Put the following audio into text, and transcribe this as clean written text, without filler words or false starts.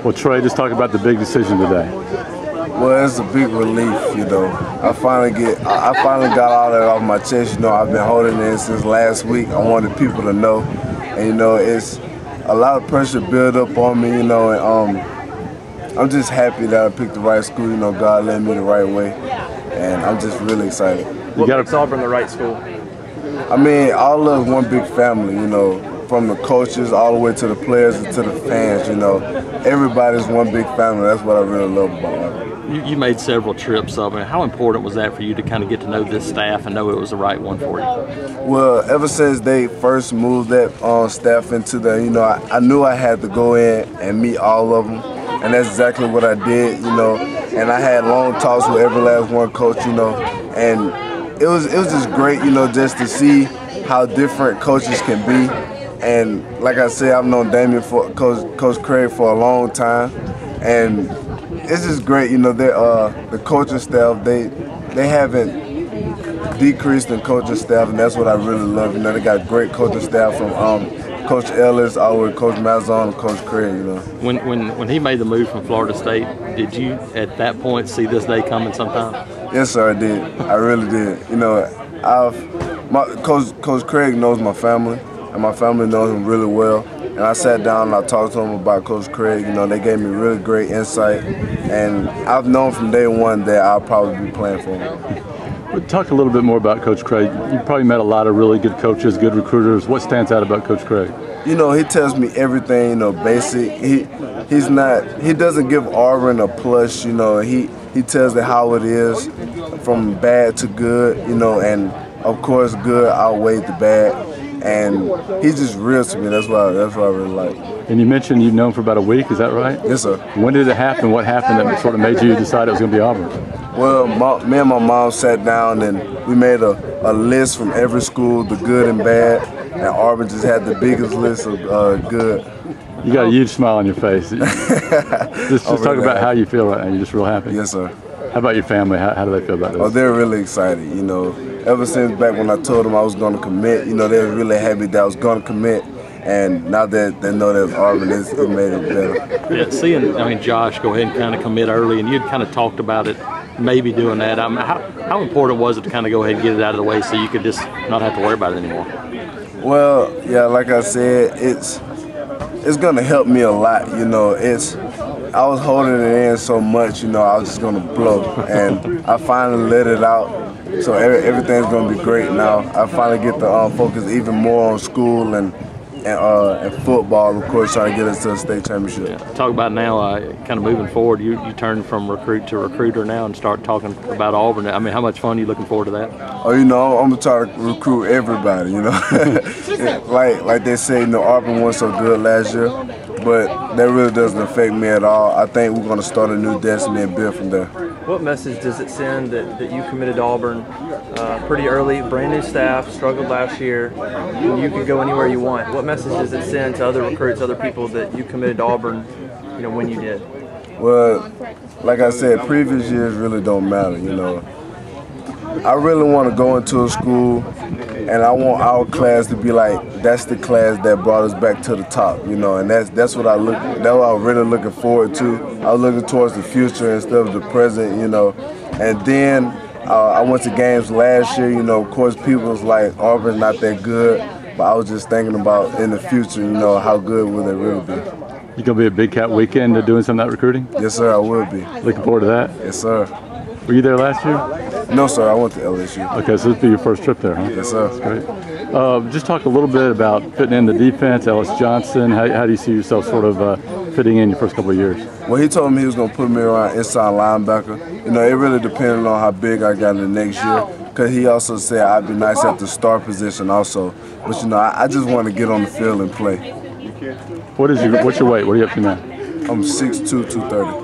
Well, Tre, just talk about the big decision today. Well, it's a big relief, you know. I finally got all that off my chest. You know, I've been holding it in since last week. I wanted people to know, and you know, it's a lot of pressure built up on me, you know, and I'm just happy that I picked the right school. You know, God led me the right way, and I'm just really excited. What makes Auburn the right school? I mean, all of us one big family, you know, from the coaches all the way to the players and to the fans, you know. Everybody's one big family. That's what I really love about Auburn. You made several trips up. How important was that for you to kind of get to know this staff and know it was the right one for you? Well, ever since they first moved that staff into the, you know, I knew I had to go in and meet all of them, and that's exactly what I did, you know. And I had long talks with every last one coach, you know, and it was just great, you know, just to see how different coaches can be. And like I said, I've known Coach Craig for a long time, and it's just great, you know. The coaching staff, they haven't decreased in coaching staff, and that's what I really love. You know, they got great coaching staff from Coach Ellis all the way to Coach Mazon and Coach Craig. You know. When he made the move from Florida State, did you at that point see this day coming sometime? Yes, sir, I did. I really did. You know, Coach Craig knows my family, and my family knows him really well. And I sat down and I talked to them about Coach Craig. You know, they gave me really great insight, and I've known from day one that I'll probably be playing for him. Talk a little bit more about Coach Craig. You probably met a lot of really good coaches, good recruiters. What stands out about Coach Craig? You know, he tells me everything, you know, basic. He doesn't give Auburn a plush, you know. He tells it how it is, from bad to good, you know, and of course good outweighed the bad. And he's just real to me. That's what I really like. And you mentioned you've known for about a week. Is that right? Yes, sir. When did it happen? What happened that sort of made you decide it was going to be Auburn? Well, me and my mom sat down and we made a list from every school, the good and bad, and Auburn just had the biggest list of good. You got a huge smile on your face. just talk about how you feel right now. You're just real happy. Yes, sir. How about your family? How do they feel about this? Oh, they're really excited, you know. Ever since back when I told them I was going to commit, you know, they were really happy that I was going to commit. And now that they know that Auburn, it made it better. Yeah, seeing, Josh go ahead and kind of commit early, and you'd kind of talked about it, maybe doing that. I mean, how important was it to kind of go ahead and get it out of the way so you could just not have to worry about it anymore? Well, yeah, like I said, it's going to help me a lot, you know. I was holding it in so much, you know, I was just going to blow. And I finally let it out, so everything's going to be great now. I finally get to focus even more on school and football, of course, trying to get us to a state championship. Yeah. Talk about now, kind of moving forward, you turn from recruit to recruiter now and start talking about Auburn. I mean, how much fun are you looking forward to that? Oh, you know, I'm going to try to recruit everybody, you know. like they say, you know, Auburn won so good last year, but that really doesn't affect me at all. I think we're going to start a new destiny and build from there. What message does it send that you committed to Auburn pretty early, brand new staff, struggled last year, and you could go anywhere you want? What message does it send to other recruits, other people that you committed to Auburn, you know, when you did? Well, like I said, previous years really don't matter, you know. I really want to go into a school, and I want our class to be like, that's the class that brought us back to the top, you know, and that's what I'm really looking forward to. I was looking towards the future instead of the present, you know. And then I went to games last year, you know, of course people was like, Auburn's not that good, but I was just thinking about in the future, you know, how good will they really be. You gonna be a Big Cat weekend doing some of that recruiting? Yes, sir, I will be. Looking forward to that? Yes, sir. Were you there last year? No, sir, I went to LSU. Okay, so this will be your first trip there, huh? Yes, sir. That's great. Just talk a little bit about fitting in the defense, Ellis Johnson. How do you see yourself sort of fitting in your first couple of years? Well, he told me he was going to put me around inside linebacker. You know, it really depended on how big I got in the next year, because he also said I'd be nice at the star position also. But, you know, I just want to get on the field and play. What's your weight? What are you up to now? I'm 6'2", 230.